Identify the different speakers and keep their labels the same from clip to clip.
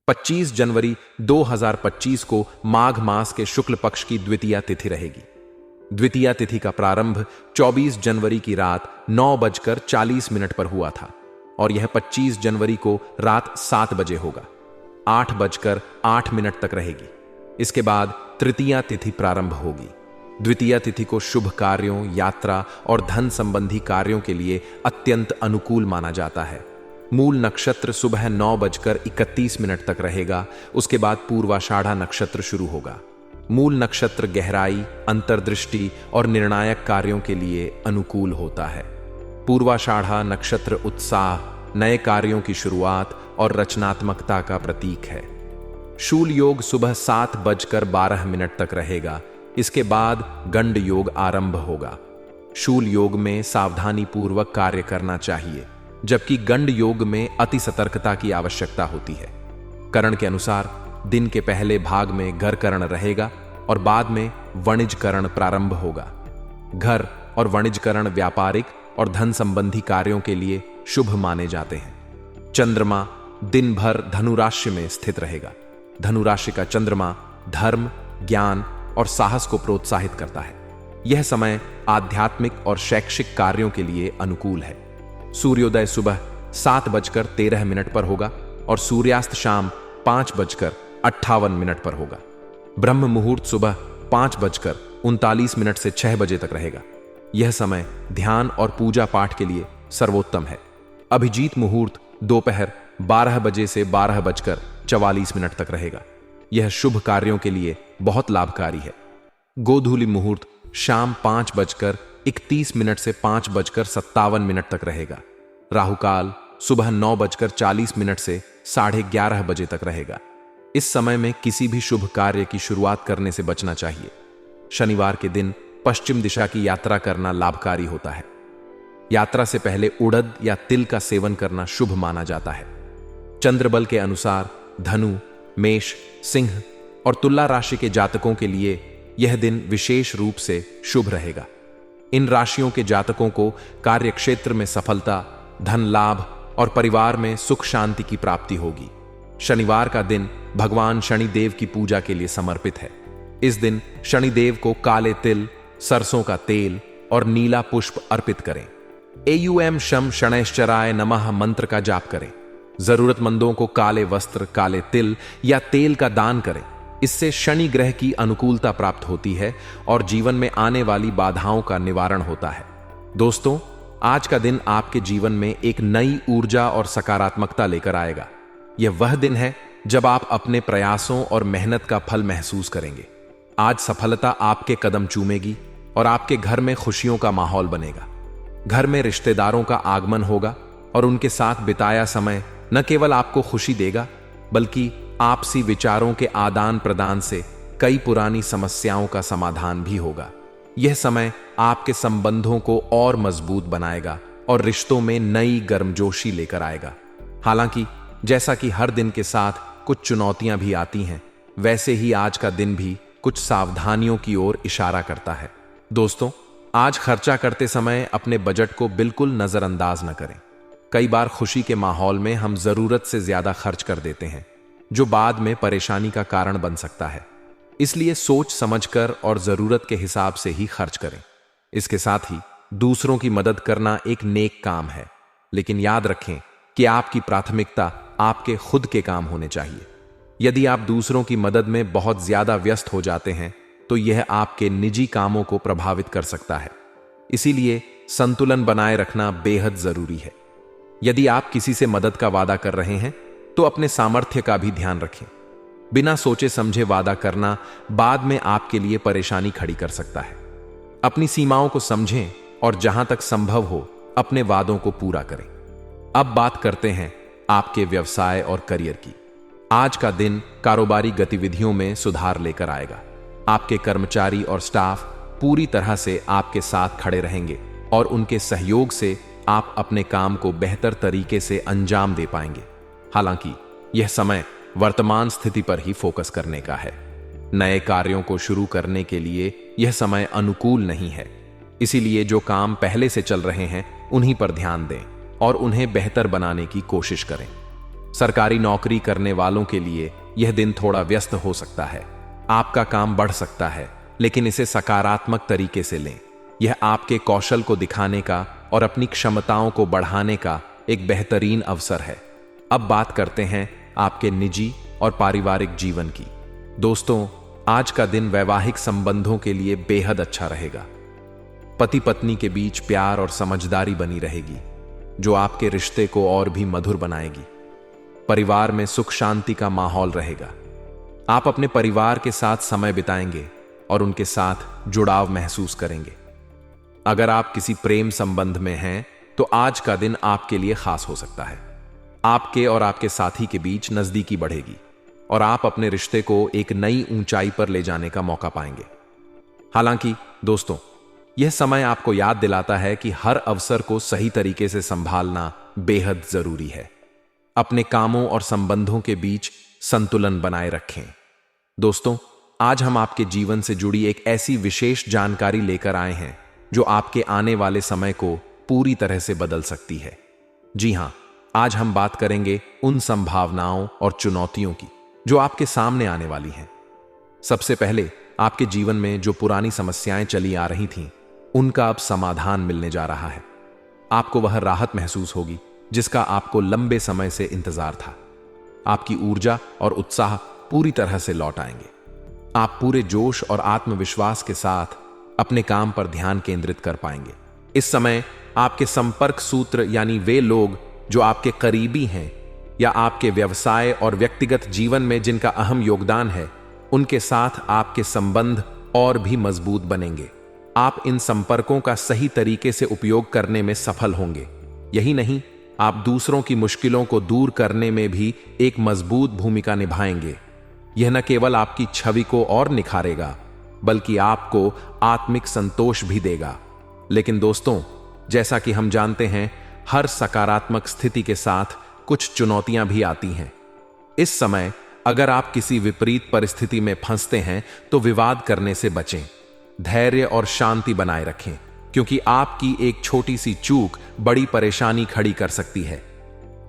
Speaker 1: 25 जनवरी 2025 को माघ मास के शुक्ल पक्ष की द्वितीया तिथि रहेगी। द्वितीया तिथि का प्रारंभ 24 जनवरी की रात 9:40 पर हुआ था और यह 25 जनवरी को रात 7 बजे होगा। 8:08 तक रहेगी। इसके बाद तृतीया तिथि प्रारंभ होगी। द्वितीया तिथि को शुभ कार्यों, यात्रा और धन संबंधी कार्यों के लिए अत्यंत अनुकूल माना जाता है। मूल नक्षत्र सुबह 9:31 तक रहेगा। उसके बाद पूर्वाषाढ़ा नक्षत्र शुरू होगा। मूल नक्षत्र गहराई, अंतर्दृष्टि और निर्णायक कार्यों के लिए अनुकूल होता है। पूर्वाषाढ़ा नक्षत्र उत्साह, नए कार्यों की शुरुआत और रचनात्मकता का प्रतीक है। शूल योग सुबह 7:12 तक रहेगा। इसके बाद गंड योग आरंभ होगा। शूल योग में सावधानी पूर्वक कार्य करना चाहिए, जबकि गंड योग में अति सतर्कता की आवश्यकता होती है। करण के अनुसार दिन के पहले भाग में घर करण रहेगा और बाद में वणिज करण प्रारंभ होगा। घर और वणिज करण व्यापारिक और धन संबंधी कार्यों के लिए शुभ माने जाते हैं। चंद्रमा दिन भर धनु राशि में स्थित रहेगा। धनु राशि का चंद्रमा धर्म, ज्ञान और साहस को प्रोत्साहित करता है। यह समय आध्यात्मिक और शैक्षिक कार्यों के लिए अनुकूल है। सूर्योदय सुबह 7:13 पर होगा और सूर्यास्त शाम 5:58 पर होगा। ब्रह्म मुहूर्त सुबह 5:39 से 6 बजे तक रहेगा। यह समय ध्यान और पूजा पाठ के लिए सर्वोत्तम है। अभिजीत मुहूर्त दोपहर 12 बजे से 12:44 तक रहेगा। यह शुभ कार्यों के लिए बहुत लाभकारी है। गोधूली मुहूर्त शाम 5:31 से 5:57 तक रहेगा। राहुकाल सुबह 9:40 से 11:30 बजे तक रहेगा। इस समय में किसी भी शुभ कार्य की शुरुआत करने से बचना चाहिए। शनिवार के दिन पश्चिम दिशा की यात्रा करना लाभकारी होता है। यात्रा से पहले उड़द या तिल का सेवन करना शुभ माना जाता है। चंद्रबल के अनुसार धनु, मेष, सिंह और तुला राशि के जातकों के लिए यह दिन विशेष रूप से शुभ रहेगा। इन राशियों के जातकों को कार्यक्षेत्र में सफलता, धन लाभ और परिवार में सुख शांति की प्राप्ति होगी। शनिवार का दिन भगवान शनिदेव की पूजा के लिए समर्पित है। इस दिन शनिदेव को काले तिल, सरसों का तेल और नीला पुष्प अर्पित करें। एयुएम शम शनैश्चराय नमः मंत्र का जाप करें। जरूरतमंदों को काले वस्त्र, काले तिल या तेल का दान करें। इससे शनि ग्रह की अनुकूलता प्राप्त होती है और जीवन में आने वाली बाधाओं का निवारण होता है। दोस्तों, आज का दिन आपके जीवन में एक नई ऊर्जा और सकारात्मकता लेकर आएगा। यह वह दिन है जब आप अपने प्रयासों और मेहनत का फल महसूस करेंगे। आज सफलता आपके कदम चूमेगी और आपके घर में खुशियों का माहौल बनेगा। घर में रिश्तेदारों का आगमन होगा और उनके साथ बिताया समय न केवल आपको खुशी देगा, बल्कि आपसी विचारों के आदान प्रदान से कई पुरानी समस्याओं का समाधान भी होगा। यह समय आपके संबंधों को और मजबूत बनाएगा और रिश्तों में नई गर्मजोशी लेकर आएगा। हालांकि जैसा कि हर दिन के साथ कुछ चुनौतियां भी आती हैं, वैसे ही आज का दिन भी कुछ सावधानियों की ओर इशारा करता है। दोस्तों, आज खर्चा करते समय अपने बजट को बिल्कुल नजरअंदाज न करें। कई बार खुशी के माहौल में हम जरूरत से ज्यादा खर्च कर देते हैं, जो बाद में परेशानी का कारण बन सकता है। इसलिए सोच समझकर और जरूरत के हिसाब से ही खर्च करें। इसके साथ ही दूसरों की मदद करना एक नेक काम है, लेकिन याद रखें कि आपकी प्राथमिकता आपके खुद के काम होने चाहिए। यदि आप दूसरों की मदद में बहुत ज्यादा व्यस्त हो जाते हैं, तो यह आपके निजी कामों को प्रभावित कर सकता है। इसीलिए संतुलन बनाए रखना बेहद जरूरी है। यदि आप किसी से मदद का वादा कर रहे हैं, तो अपने सामर्थ्य का भी ध्यान रखें। बिना सोचे समझे वादा करना बाद में आपके लिए परेशानी खड़ी कर सकता है। अपनी सीमाओं को समझें और जहां तक संभव हो अपने वादों को पूरा करें। अब बात करते हैं आपके व्यवसाय और करियर की। आज का दिन कारोबारी गतिविधियों में सुधार लेकर आएगा। आपके कर्मचारी और स्टाफ पूरी तरह से आपके साथ खड़े रहेंगे और उनके सहयोग से आप अपने काम को बेहतर तरीके से अंजाम दे पाएंगे। हालांकि यह समय वर्तमान स्थिति पर ही फोकस करने का है। नए कार्यों को शुरू करने के लिए यह समय अनुकूल नहीं है। इसीलिए जो काम पहले से चल रहे हैं उन्हीं पर ध्यान दें और उन्हें बेहतर बनाने की कोशिश करें। सरकारी नौकरी करने वालों के लिए यह दिन थोड़ा व्यस्त हो सकता है। आपका काम बढ़ सकता है, लेकिन इसे सकारात्मक तरीके से लें। यह आपके कौशल को दिखाने का और अपनी क्षमताओं को बढ़ाने का एक बेहतरीन अवसर है। अब बात करते हैं आपके निजी और पारिवारिक जीवन की। दोस्तों, आज का दिन वैवाहिक संबंधों के लिए बेहद अच्छा रहेगा। पति पत्नी के बीच प्यार और समझदारी बनी रहेगी, जो आपके रिश्ते को और भी मधुर बनाएगी। परिवार में सुख शांति का माहौल रहेगा। आप अपने परिवार के साथ समय बिताएंगे और उनके साथ जुड़ाव महसूस करेंगे। अगर आप किसी प्रेम संबंध में हैं, तो आज का दिन आपके लिए खास हो सकता है। आपके और आपके साथी के बीच नजदीकी बढ़ेगी और आप अपने रिश्ते को एक नई ऊंचाई पर ले जाने का मौका पाएंगे। हालांकि दोस्तों, यह समय आपको याद दिलाता है कि हर अवसर को सही तरीके से संभालना बेहद जरूरी है। अपने कामों और संबंधों के बीच संतुलन बनाए रखें। दोस्तों, आज हम आपके जीवन से जुड़ी एक ऐसी विशेष जानकारी लेकर आए हैं जो आपके आने वाले समय को पूरी तरह से बदल सकती है। जी हां, आज हम बात करेंगे उन संभावनाओं और चुनौतियों की जो आपके सामने आने वाली हैं। सबसे पहले, आपके जीवन में जो पुरानी समस्याएं चली आ रही थीं, उनका अब समाधान मिलने जा रहा है। आपको वह राहत महसूस होगी जिसका आपको लंबे समय से इंतजार था। आपकी ऊर्जा और उत्साह पूरी तरह से लौट आएंगे। आप पूरे जोश और आत्मविश्वास के साथ अपने काम पर ध्यान केंद्रित कर पाएंगे। इस समय आपके संपर्क सूत्र यानी वे लोग जो आपके करीबी हैं या आपके व्यवसाय और व्यक्तिगत जीवन में जिनका अहम योगदान है, उनके साथ आपके संबंध और भी मजबूत बनेंगे। आप इन संपर्कों का सही तरीके से उपयोग करने में सफल होंगे। यही नहीं, आप दूसरों की मुश्किलों को दूर करने में भी एक मजबूत भूमिका निभाएंगे। यह न केवल आपकी छवि को और निखारेगा, बल्कि आपको आत्मिक संतोष भी देगा। लेकिन दोस्तों, जैसा कि हम जानते हैं, हर सकारात्मक स्थिति के साथ कुछ चुनौतियां भी आती हैं। इस समय अगर आप किसी विपरीत परिस्थिति में फंसते हैं, तो विवाद करने से बचें। धैर्य और शांति बनाए रखें, क्योंकि आपकी एक छोटी सी चूक बड़ी परेशानी खड़ी कर सकती है।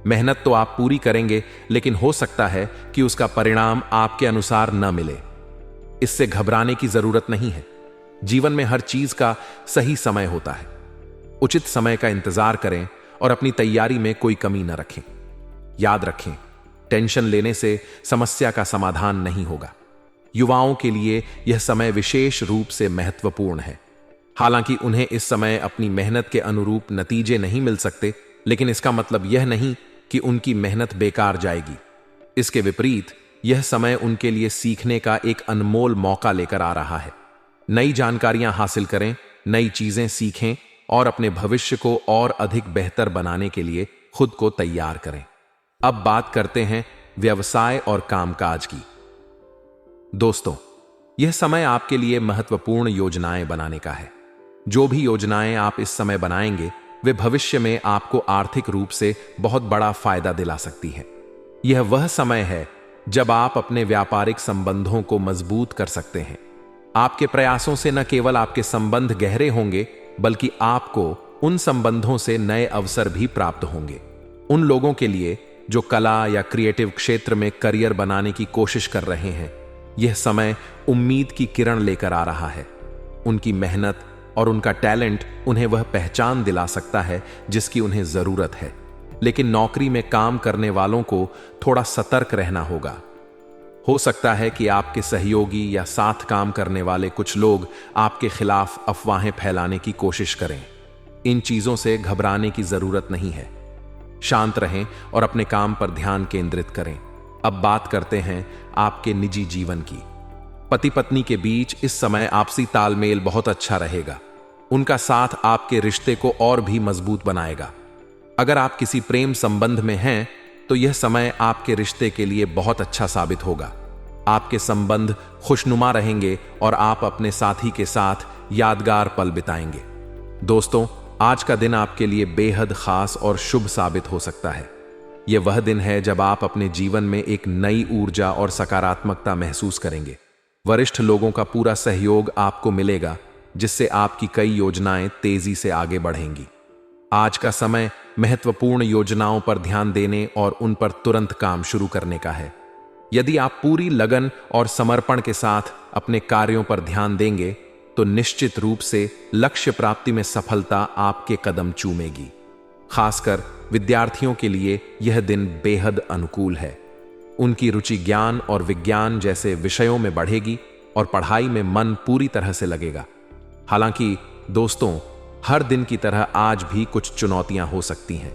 Speaker 1: मेहनत तो आप पूरी करेंगे, लेकिन हो सकता है कि उसका परिणाम आपके अनुसार न मिले। इससे घबराने की जरूरत नहीं है। जीवन में हर चीज का सही समय होता है। उचित समय का इंतजार करें और अपनी तैयारी में कोई कमी न रखें। याद रखें, टेंशन लेने से समस्या का समाधान नहीं होगा। युवाओं के लिए यह समय विशेष रूप से महत्वपूर्ण है। हालांकि उन्हें इस समय अपनी मेहनत के अनुरूप नतीजे नहीं मिल सकते, लेकिन इसका मतलब यह नहीं कि उनकी मेहनत बेकार जाएगी। इसके विपरीत, यह समय उनके लिए सीखने का एक अनमोल मौका लेकर आ रहा है। नई जानकारियां हासिल करें, नई चीजें सीखें और अपने भविष्य को और अधिक बेहतर बनाने के लिए खुद को तैयार करें। अब बात करते हैं व्यवसाय और कामकाज की। दोस्तों, यह समय आपके लिए महत्वपूर्ण योजनाएं बनाने का है। जो भी योजनाएं आप इस समय बनाएंगे, वे भविष्य में आपको आर्थिक रूप से बहुत बड़ा फायदा दिला सकती है। यह वह समय है जब आप अपने व्यापारिक संबंधों को मजबूत कर सकते हैं। आपके प्रयासों से न केवल आपके संबंध गहरे होंगे, बल्कि आपको उन संबंधों से नए अवसर भी प्राप्त होंगे। उन लोगों के लिए जो कला या क्रिएटिव क्षेत्र में करियर बनाने की कोशिश कर रहे हैं, यह समय उम्मीद की किरण लेकर आ रहा है। उनकी मेहनत और उनका टैलेंट उन्हें वह पहचान दिला सकता है जिसकी उन्हें जरूरत है। लेकिन नौकरी में काम करने वालों को थोड़ा सतर्क रहना होगा। हो सकता है कि आपके सहयोगी या साथ काम करने वाले कुछ लोग आपके खिलाफ अफवाहें फैलाने की कोशिश करें। इन चीजों से घबराने की जरूरत नहीं है। शांत रहें और अपने काम पर ध्यान केंद्रित करें। अब बात करते हैं आपके निजी जीवन की। पति पत्नी के बीच इस समय आपसी तालमेल बहुत अच्छा रहेगा। उनका साथ आपके रिश्ते को और भी मजबूत बनाएगा। अगर आप किसी प्रेम संबंध में हैं, तो यह समय आपके रिश्ते के लिए बहुत अच्छा साबित होगा। आपके संबंध खुशनुमा रहेंगे और आप अपने साथी के साथ यादगार पल बिताएंगे। दोस्तों, आज का दिन आपके लिए बेहद खास और शुभ साबित हो सकता है। यह वह दिन है जब आप अपने जीवन में एक नई ऊर्जा और सकारात्मकता महसूस करेंगे। वरिष्ठ लोगों का पूरा सहयोग आपको मिलेगा, जिससे आपकी कई योजनाएं तेजी से आगे बढ़ेंगी। आज का समय महत्वपूर्ण योजनाओं पर ध्यान देने और उन पर तुरंत काम शुरू करने का है। यदि आप पूरी लगन और समर्पण के साथ अपने कार्यों पर ध्यान देंगे तो निश्चित रूप से लक्ष्य प्राप्ति में सफलता आपके कदम चूमेगी। खासकर विद्यार्थियों के लिए यह दिन बेहद अनुकूल है। उनकी रुचि ज्ञान और विज्ञान जैसे विषयों में बढ़ेगी और पढ़ाई में मन पूरी तरह से लगेगा। हालांकि दोस्तों, हर दिन की तरह आज भी कुछ चुनौतियां हो सकती हैं।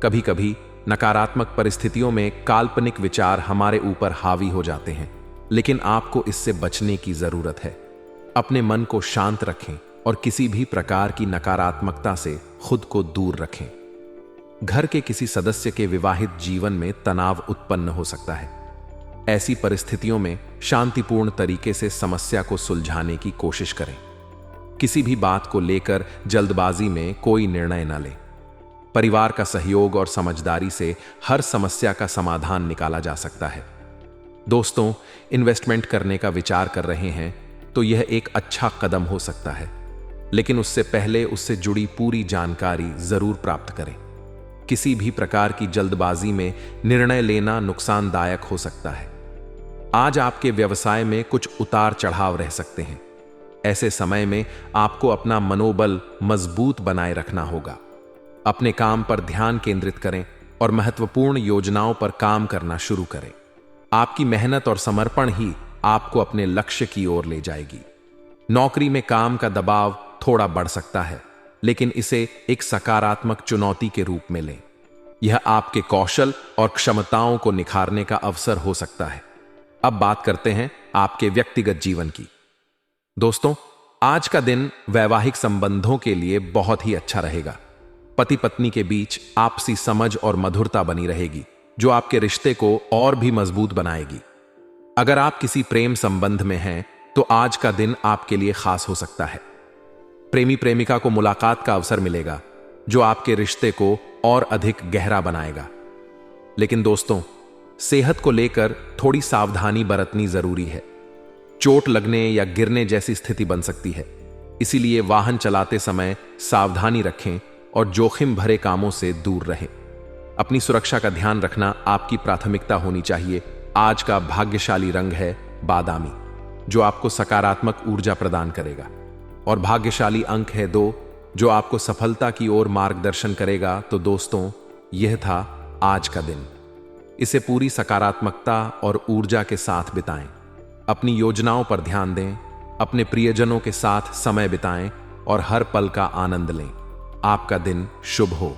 Speaker 1: कभी कभी नकारात्मक परिस्थितियों में काल्पनिक विचार हमारे ऊपर हावी हो जाते हैं, लेकिन आपको इससे बचने की जरूरत है। अपने मन को शांत रखें और किसी भी प्रकार की नकारात्मकता से खुद को दूर रखें। घर के किसी सदस्य के विवाहित जीवन में तनाव उत्पन्न हो सकता है। ऐसी परिस्थितियों में शांतिपूर्ण तरीके से समस्या को सुलझाने की कोशिश करें। किसी भी बात को लेकर जल्दबाजी में कोई निर्णय न लें। परिवार का सहयोग और समझदारी से हर समस्या का समाधान निकाला जा सकता है। दोस्तों, इन्वेस्टमेंट करने का विचार कर रहे हैं तो यह एक अच्छा कदम हो सकता है, लेकिन उससे पहले उससे जुड़ी पूरी जानकारी जरूर प्राप्त करें। किसी भी प्रकार की जल्दबाजी में निर्णय लेना नुकसानदायक हो सकता है। आज आपके व्यवसाय में कुछ उतार चढ़ाव रह सकते हैं। ऐसे समय में आपको अपना मनोबल मजबूत बनाए रखना होगा। अपने काम पर ध्यान केंद्रित करें और महत्वपूर्ण योजनाओं पर काम करना शुरू करें। आपकी मेहनत और समर्पण ही आपको अपने लक्ष्य की ओर ले जाएगी। नौकरी में काम का दबाव थोड़ा बढ़ सकता है, लेकिन इसे एक सकारात्मक चुनौती के रूप में लें। यह आपके कौशल और क्षमताओं को निखारने का अवसर हो सकता है। अब बात करते हैं आपके व्यक्तिगत जीवन की। दोस्तों, आज का दिन वैवाहिक संबंधों के लिए बहुत ही अच्छा रहेगा। पति पत्नी के बीच आपसी समझ और मधुरता बनी रहेगी, जो आपके रिश्ते को और भी मजबूत बनाएगी। अगर आप किसी प्रेम संबंध में हैं तो आज का दिन आपके लिए खास हो सकता है। प्रेमी प्रेमिका को मुलाकात का अवसर मिलेगा, जो आपके रिश्ते को और अधिक गहरा बनाएगा। लेकिन दोस्तों, सेहत को लेकर थोड़ी सावधानी बरतनी जरूरी है। चोट लगने या गिरने जैसी स्थिति बन सकती है, इसीलिए वाहन चलाते समय सावधानी रखें और जोखिम भरे कामों से दूर रहें। अपनी सुरक्षा का ध्यान रखना आपकी प्राथमिकता होनी चाहिए। आज का भाग्यशाली रंग है बादामी, जो आपको सकारात्मक ऊर्जा प्रदान करेगा, और भाग्यशाली अंक है 2, जो आपको सफलता की ओर मार्गदर्शन करेगा। तो दोस्तों, यह था आज का दिन। इसे पूरी सकारात्मकता और ऊर्जा के साथ बिताएं। अपनी योजनाओं पर ध्यान दें, अपने प्रियजनों के साथ समय बिताएं और हर पल का आनंद लें। आपका दिन शुभ हो।